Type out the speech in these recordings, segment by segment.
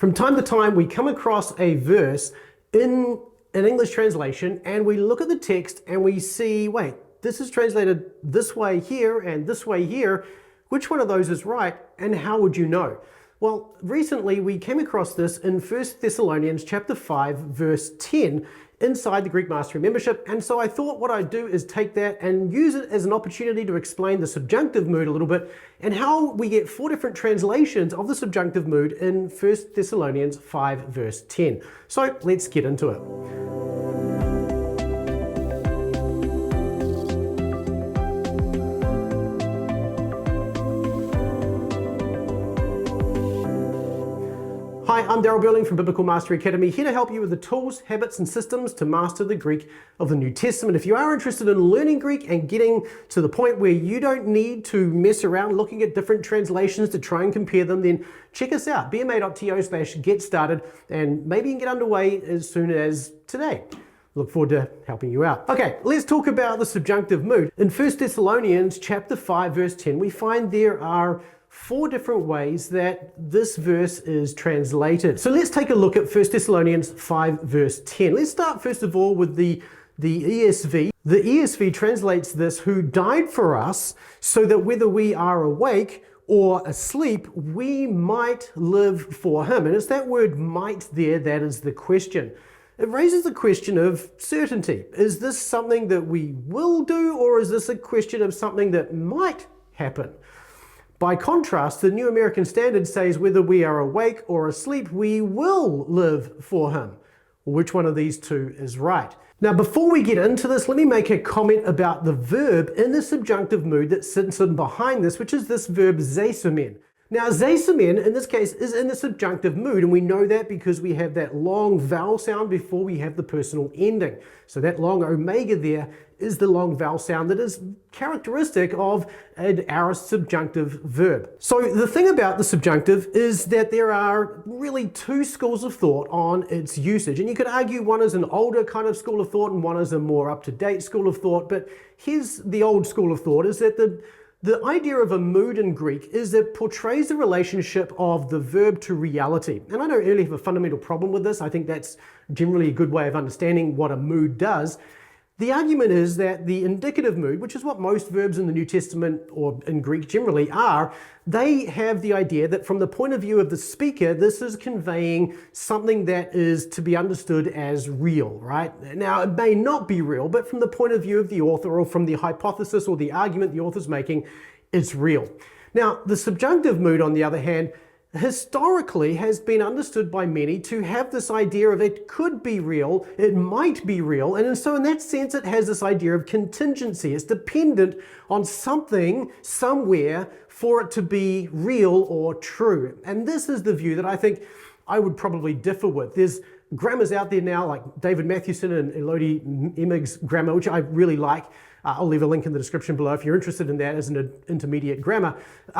From time to time, we come across a verse in an English translation and we look at the text and we see, wait, this is translated this way here and this way here. Which one of those is right and how would you know? Well, recently we came across this in 1 Thessalonians chapter 5, verse 10 inside the Greek Mastery membership. And so I thought what I'd do is take that and use it as an opportunity to explain the subjunctive mood a little bit and how we get 4 different translations of the subjunctive mood in 1 Thessalonians 5, verse 10. So let's get into it. Hi, I'm Darryl Burling from Biblical Mastery Academy, here to help you with the tools, habits, and systems to master the Greek of the New Testament. If you are interested in learning Greek and getting to the point where you don't need to mess around looking at different translations to try and compare them, then check us out, bma.to/get started, and maybe you can get underway as soon as today. Look forward to helping you out. Okay, let's talk about the subjunctive mood. In 1 Thessalonians chapter 5, verse 10, we find there are 4 different ways that this verse is translated. So let's take a look at 1 Thessalonians 5 verse 10. Let's start first of all with the ESV. The ESV translates this, who died for us so that whether we are awake or asleep, we might live for him. And it's that word might there that is the question. It raises the question of certainty. Is this something that we will do, or is this a question of something that might happen? By contrast, the New American Standard says whether we are awake or asleep, we will live for him. Which one of these two is right? Now, before we get into this, let me make a comment about the verb in the subjunctive mood that sits in behind this, which is this verb zeisemen. Now, zeisemen in this case is in the subjunctive mood, and we know that because we have that long vowel sound before we have the personal ending. So that long omega there is the long vowel sound that is characteristic of an aorist subjunctive verb. So the thing about the subjunctive is that there are really 2 schools of thought on its usage. And you could argue one is an older kind of school of thought and one is a more up-to-date school of thought. But here's the old school of thought, is that the idea of a mood in Greek is that it portrays the relationship of the verb to reality. And I don't really have a fundamental problem with this. I think that's generally a good way of understanding what a mood does. The argument is that the indicative mood, which is what most verbs in the New Testament or in Greek generally are, they have the idea that from the point of view of the speaker, this is conveying something that is to be understood as real, right? Now, it may not be real, but from the point of view of the author or from the hypothesis or the argument the author's making, it's real. Now, the subjunctive mood, on the other hand, historically has been understood by many to have this idea of it could be real, it might be real, and so in that sense it has this idea of contingency. It's dependent on something, somewhere, for it to be real or true. And this is the view that I think I would probably differ with. There's grammars out there now like David Mathewson and Elodie Emig's grammar, which I really like. I'll leave a link in the description below if you're interested in that as an intermediate grammar,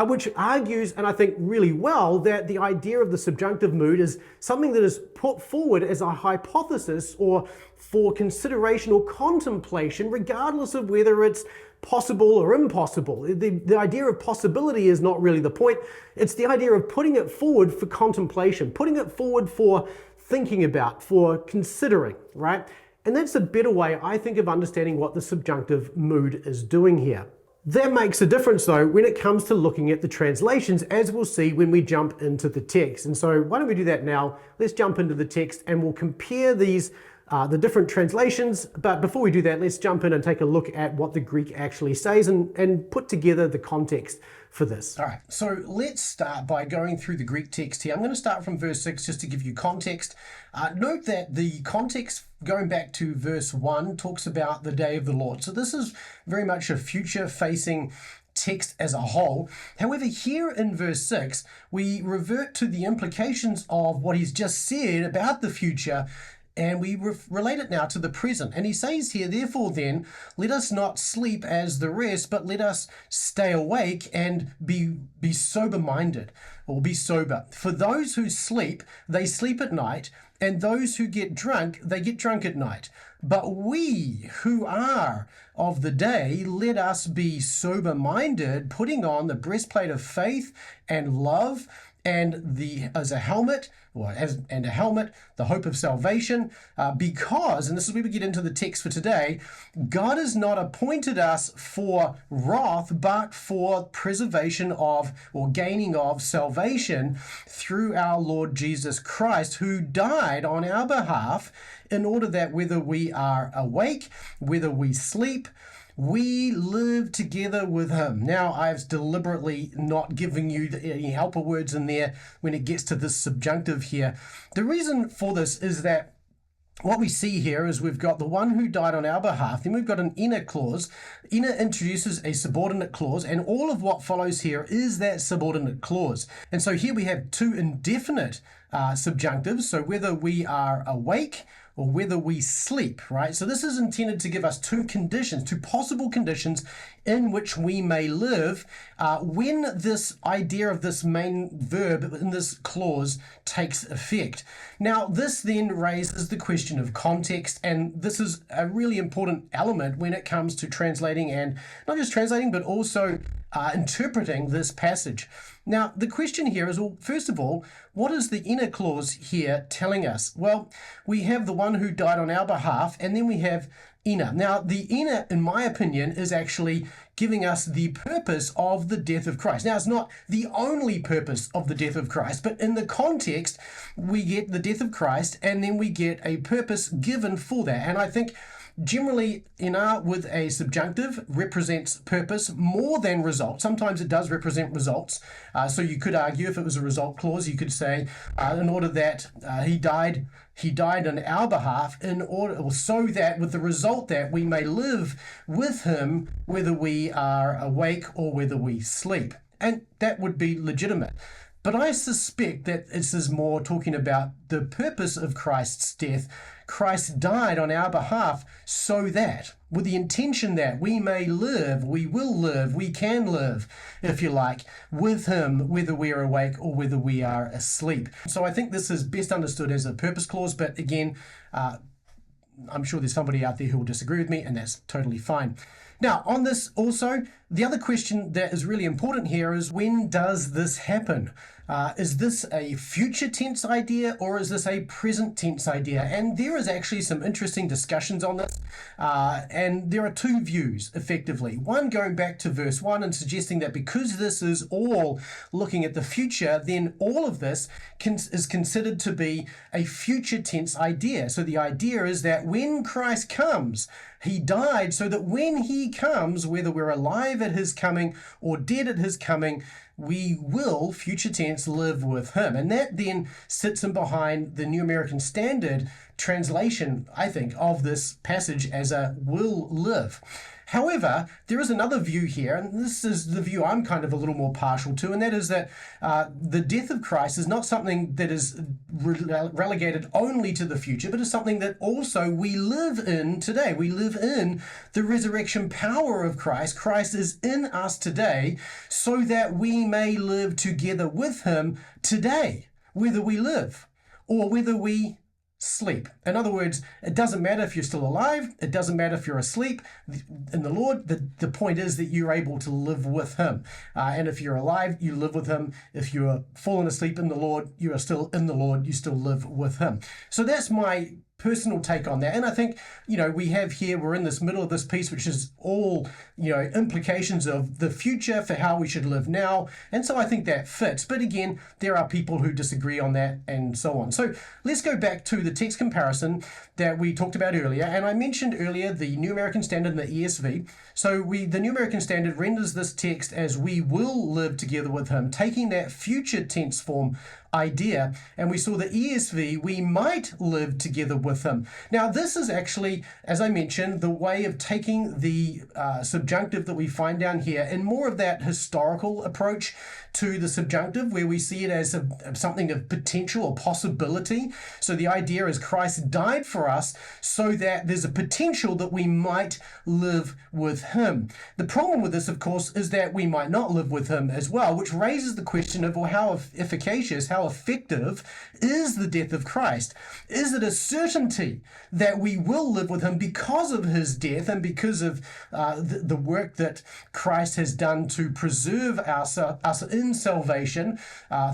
which argues, and I think really well, that the idea of the subjunctive mood is something that is put forward as a hypothesis or for consideration or contemplation, regardless of whether it's possible or impossible. The idea of possibility is not really the point. It's the idea of putting it forward for contemplation, putting it forward for thinking about, for considering, right? And that's a better way, I think, of understanding what the subjunctive mood is doing here. That makes a difference, though, when it comes to looking at the translations, as we'll see when we jump into the text. And so why don't we do that now? Let's jump into the text and we'll compare these, the different translations. But before we do that, let's jump in and take a look at what the Greek actually says and put together the context for this. All right, so let's start by going through the Greek text here. I'm going to start from verse 6 just to give you context. Note that the context going back to verse 1 talks about the day of the Lord. So this is very much a future-facing text as a whole. However, here in verse 6, we revert to the implications of what he's just said about the future, and we relate it now to the present. And he says here, therefore then, let us not sleep as the rest, but let us stay awake and be sober-minded, or be sober. For those who sleep, they sleep at night, and those who get drunk, they get drunk at night. But we who are of the day, let us be sober-minded, putting on the breastplate of faith and love, and as a helmet, and a helmet, the hope of salvation, because, and this is where we get into the text for today, God has not appointed us for wrath, but for preservation of, or gaining of, salvation through our Lord Jesus Christ, who died on our behalf, in order that whether we are awake, whether we sleep, we live together with him. Now, I've deliberately not given you any helper words in there when it gets to this subjunctive here. The reason for this is that what we see here is we've got the one who died on our behalf, then we've got an inner clause. Inner introduces a subordinate clause, and all of what follows here is that subordinate clause. And so here we have two indefinite subjunctives, so whether we are awake or whether we sleep, right? So this is intended to give us two conditions, two possible conditions in which we may live when this idea of this main verb in this clause takes effect. Now, this then raises the question of context, and this is a really important element when it comes to translating, and not just translating, but also interpreting this passage. Now, the question here is, well, first of all, what is the inner clause here telling us? Well, we have the one who died on our behalf, and then we have inner. Now, the inner, in my opinion, is actually giving us the purpose of the death of Christ. Now, it's not the only purpose of the death of Christ, but in the context, we get the death of Christ, and then we get a purpose given for that. And I think generally, with a subjunctive represents purpose more than result. Sometimes it does represent results. So you could argue, if it was a result clause, you could say, in order that he died on our behalf, in order, or so that with the result that we may live with him, whether we are awake or whether we sleep. And that would be legitimate. But I suspect that this is more talking about the purpose of Christ's death. Christ died on our behalf so that, with the intention that we may live, we will live, we can live, if you like, with him, whether we are awake or whether we are asleep. So I think this is best understood as a purpose clause, but again, I'm sure there's somebody out there who will disagree with me, and that's totally fine. Now, on this also, the other question that is really important here is, when does this happen? Is this a future tense idea, or is this a present tense idea? And there is actually some interesting discussions on this. And there are two views, effectively. One going back to verse 1 and suggesting that because this is all looking at the future, then all of this is considered to be a future tense idea. So the idea is that when Christ comes, he died so that when he comes, whether we're alive at his coming or dead at his coming, we will, future tense, live with him. And that then sits in behind the New American Standard translation, I think, of this passage as a will live. However, there is another view here, and this is the view I'm kind of a little more partial to, and that is that the death of Christ is not something that is relegated only to the future, but is something that also we live in today. We live in the resurrection power of Christ. Christ is in us today so that we may live together with him today, whether we live or whether we sleep. In other words, it doesn't matter if you're still alive, it doesn't matter if you're asleep in the Lord. The point is that you're able to live with him. And if you're alive, you live with him. If you're fallen asleep in the Lord, you are still in the Lord, you still live with him. So that's my personal take on that. And I think, we have here, we're in this middle of this piece, which is all, implications of the future for how we should live now. And so I think that fits. But again, there are people who disagree on that and so on. So let's go back to the text comparison that we talked about earlier. And I mentioned earlier the New American Standard and the ESV. So the New American Standard renders this text as we will live together with him, taking that future tense form idea. And we saw the ESV, we might live together with him. Now, this is actually, as I mentioned, the way of taking the subjunctive that we find down here and more of that historical approach to the subjunctive, where we see it as something of potential or possibility. So the idea is Christ died for us so that there's a potential that we might live with him. The problem with this, of course, is that we might not live with him as well, which raises the question of, well, how efficacious, how how effective is the death of Christ? Is it a certainty that we will live with him because of his death and because of the work that Christ has done to preserve us in salvation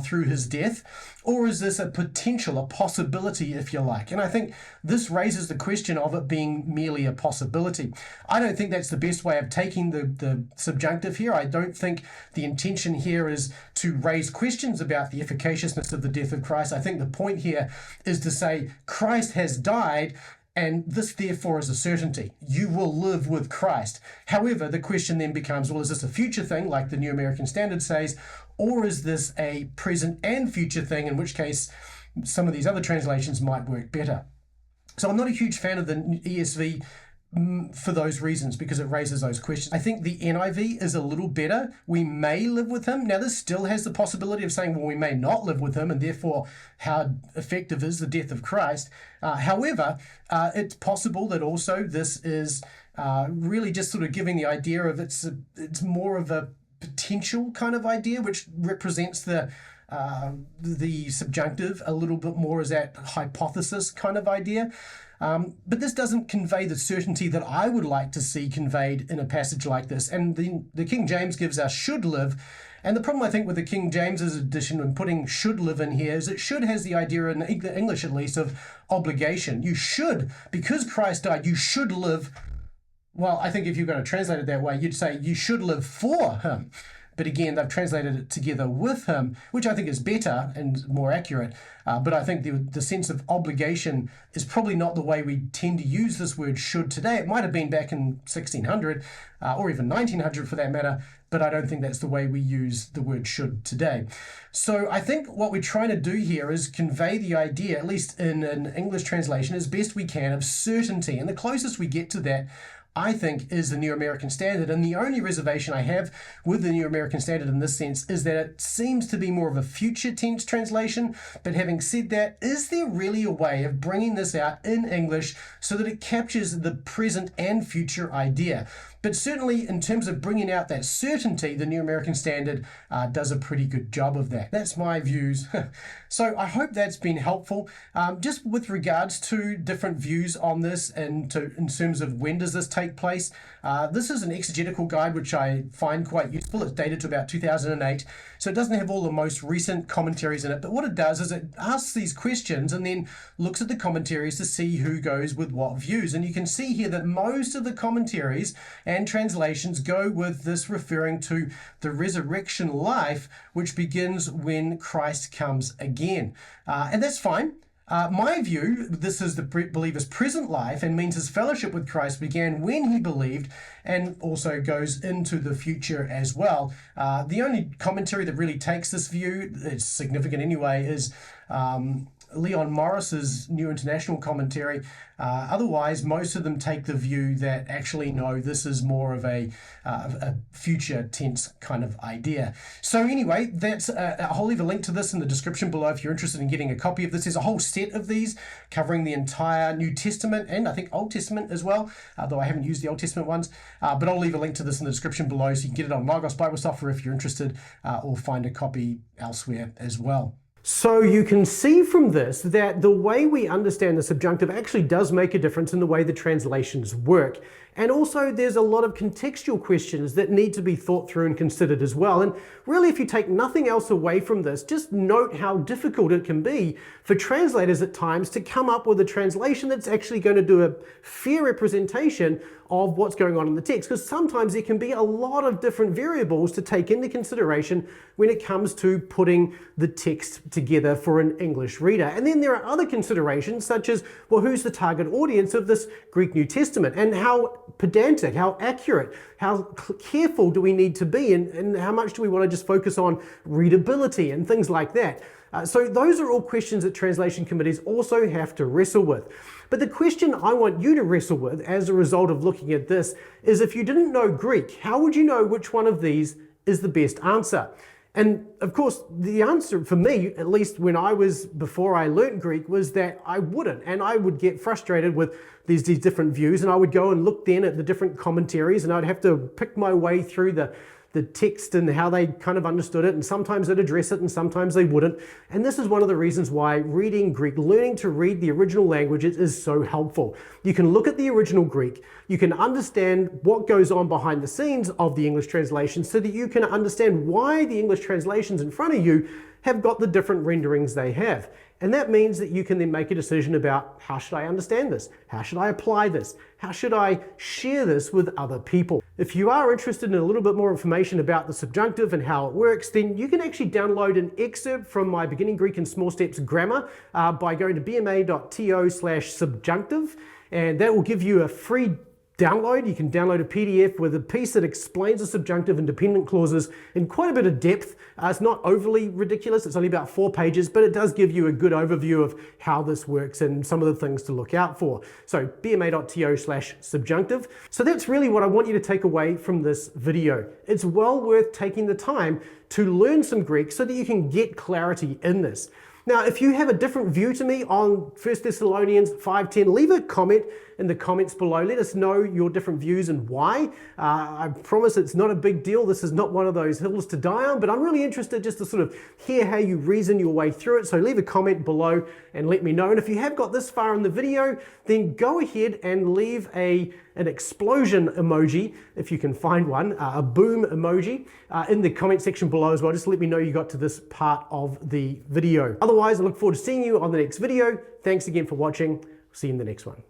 through his death? Or is this a potential, a possibility, if you like? And I think this raises the question of it being merely a possibility. I don't think that's the best way of taking the subjunctive here. I don't think the intention here is to raise questions about the efficaciousness of the death of Christ. I think the point here is to say Christ has died, and this therefore is a certainty. You will live with Christ. However, the question then becomes, well, is this a future thing, like the New American Standard says, or is this a present and future thing, in which case some of these other translations might work better? So I'm not a huge fan of the ESV for those reasons, because it raises those questions. I think the NIV is a little better. We may live with him. Now, this still has the possibility of saying, well, we may not live with him, and therefore how effective is the death of Christ. However, it's possible that also this is really just sort of giving the idea of it's more of a potential kind of idea, which represents the subjunctive a little bit more as that hypothesis kind of idea. But this doesn't convey the certainty that I would like to see conveyed in a passage like this. And the King James gives us should live. And the problem, I think, with the King James's edition when putting should live in here is it should has the idea, in English at least, of obligation. You should, because Christ died, you should live. Well, I think if you're going to translate it that way, you'd say you should live for him. But again, they've translated it together with him, which I think is better and more accurate. But I think the sense of obligation is probably not the way we tend to use this word should today. It might have been back in 1600 or even 1900 for that matter, but I don't think that's the way we use the word should today. So I think what we're trying to do here is convey the idea, at least in an English translation, as best we can, of certainty. And the closest we get to that, I think, is the New American Standard. And the only reservation I have with the New American Standard in this sense is that it seems to be more of a future tense translation. But having said that, is there really a way of bringing this out in English so that it captures the present and future idea? But certainly in terms of bringing out that certainty, the New American Standard does a pretty good job of that. That's my views. So I hope that's been helpful. Just with regards to different views on this and in terms of when does this take place, this is an exegetical guide which I find quite useful. It's dated to about 2008, so it doesn't have all the most recent commentaries in it, but what it does is it asks these questions and then looks at the commentaries to see who goes with what views. And you can see here that most of the commentaries and translations go with this referring to the resurrection life, which begins when Christ comes again. And that's fine. My view, this is the believer's present life and means his fellowship with Christ began when he believed and also goes into the future as well. The only commentary that really takes this view, it's significant anyway, is Leon Morris's New International Commentary. Otherwise, most of them take the view that actually, no, this is more of a future tense kind of idea. So anyway, that's I'll leave a link to this in the description below if you're interested in getting a copy of this. There's a whole set of these covering the entire New Testament and I think Old Testament as well, though I haven't used the Old Testament ones. But I'll leave a link to this in the description below so you can get it on Logos Bible Software if you're interested, or find a copy elsewhere as well. So you can see from this that the way we understand the subjunctive actually does make a difference in the way the translations work. And also there's a lot of contextual questions that need to be thought through and considered as well. And really, if you take nothing else away from this, just note how difficult it can be for translators at times to come up with a translation that's actually going to do a fair representation of what's going on in the text, because sometimes there can be a lot of different variables to take into consideration when it comes to putting the text together for an English reader. And then there are other considerations such as, well, who's the target audience of this Greek New Testament, and how pedantic, how accurate, how careful do we need to be, and how much do we want to just focus on readability and things like that. So those are all questions that translation committees also have to wrestle with. But the question I want you to wrestle with as a result of looking at this is, if you didn't know Greek, how would you know which one of these is the best answer? And of course, the answer for me, at least before I learnt Greek, was that I wouldn't. And I would get frustrated with these different views, and I would go and look then at the different commentaries, and I'd have to pick my way through the the text and how they kind of understood it, and sometimes they'd address it and sometimes they wouldn't. And this is one of the reasons why reading Greek, learning to read the original languages is so helpful. You can look at the original Greek, you can understand what goes on behind the scenes of the English translation so that you can understand why the English translations in front of you have got the different renderings they have. And that means that you can then make a decision about, how should I understand this? How should I apply this? How should I share this with other people? If you are interested in a little bit more information about the subjunctive and how it works, then you can actually download an excerpt from my Beginning Greek in Small Steps grammar by going to bma.to/subjunctive, and that will give you a free download. You can download a PDF with a piece that explains the subjunctive and dependent clauses in quite a bit of depth. It's not overly ridiculous, it's only about 4 pages, but it does give you a good overview of how this works and some of the things to look out for. So bma.to/subjunctive. So that's really what I want you to take away from this video. It's well worth taking the time to learn some Greek so that you can get clarity in this. Now, if you have a different view to me on 1 Thessalonians 5:10, leave a comment in the comments below. Let us know your different views and why. I promise it's not a big deal. This is not one of those hills to die on, but I'm really interested just to sort of hear how you reason your way through it. So leave a comment below and let me know. And if you have got this far in the video, then go ahead and leave an explosion emoji, if you can find one, a boom emoji, in the comment section below as well. Just let me know you got to this part of the video. Otherwise, I look forward to seeing you on the next video. Thanks again for watching. See you in the next one.